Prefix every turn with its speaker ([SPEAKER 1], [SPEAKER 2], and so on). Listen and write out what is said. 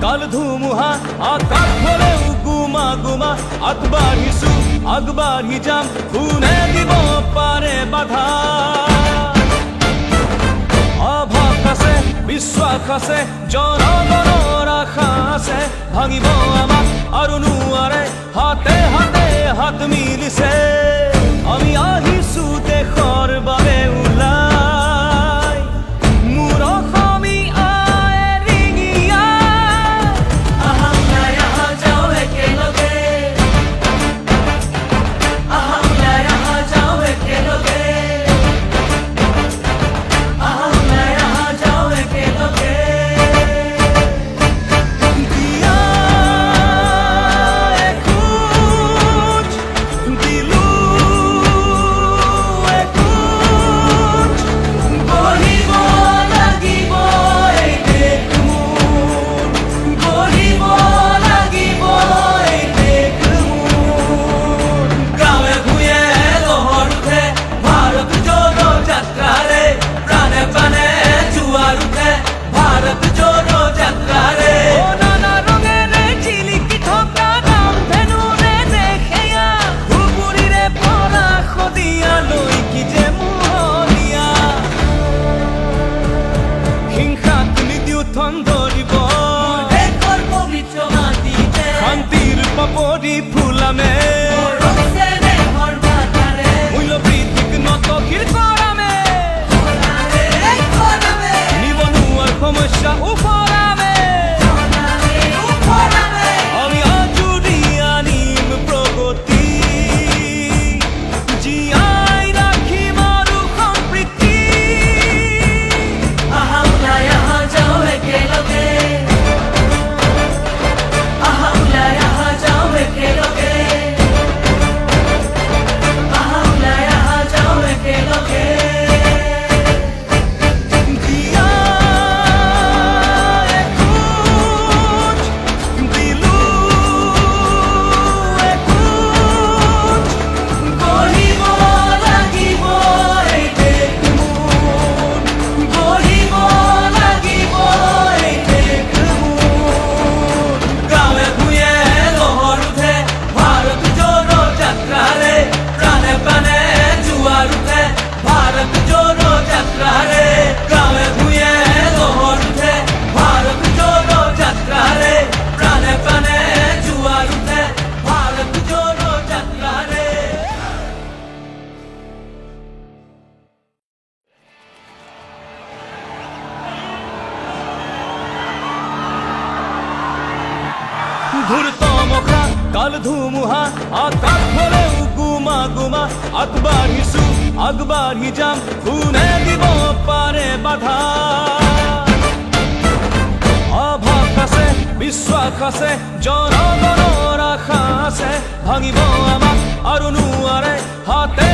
[SPEAKER 1] কাল ধুমুহা আকাশ হলেও গুমা গুমা আগবাঢ়িছো আগবাঢ়ি যাম কোনে দিব পাৰে বাধা অভাৱ আছে বিশ্বাস আছে জনগণৰ আশা আছে ভাঙিব আমাক আৰু নোৱাৰে হাতে হাতে হাত মিলিছে আমি আহিছো দেশৰ বাবে ওলাই মোৰ অসমী আই ৰিঙিয়া আহা ওলাই আহা যাও একেলগে আহা ওলাই আহা যাও একেলগে আহা ওলাই আহা যাও একেলগে ফুলামে মূল্য বৃদ্ধিক নতশিৰ কৰামে নিবনুৱাৰ সমস্যা উপৰামে আমি আজুৰি আনিম প্ৰগতি জীয়াই ৰাখিম আৰু সম্প্ৰীতি আহা ওলাই আহা যাও একেলগে আহা ওলাই আহা যাও একেলগে আহা ওলাই আহা যাও একেলগে দিয়া এখোজ দিলো এখোজ গঢ়িব লাগিব এই দেশ মোৰ গঢ়িব লাগিব এই দেশ মোৰ গাঁৱে ভূঞে লহৰ উঠে ভাৰত জোড়ো যাত্ৰাৰে প্ৰাণে প্ৰাণে জোৱাৰ উঠে ভাৰত জোড়ো যাত্ৰাৰে গাঁৱে ভূঞে লহৰ উঠে ভাৰত জোড়ো যাত্ৰাৰে প্ৰাণে প্ৰাণে জোৱাৰ উঠে ভাৰত জোড়ো যাত্ৰাৰে ধূৰ্তমখা কাল ধুমুহা আকাশ হলেও গুমা গুমা আগবাঢ়িছো আগবাঢ়ি যাম কোনে দিব পাৰে বাধা অভাৱ আছে বিশ্বাস আছে জনগণৰ আশা আছে ভাঙিব আমাক আৰু নোৱাৰে হাতে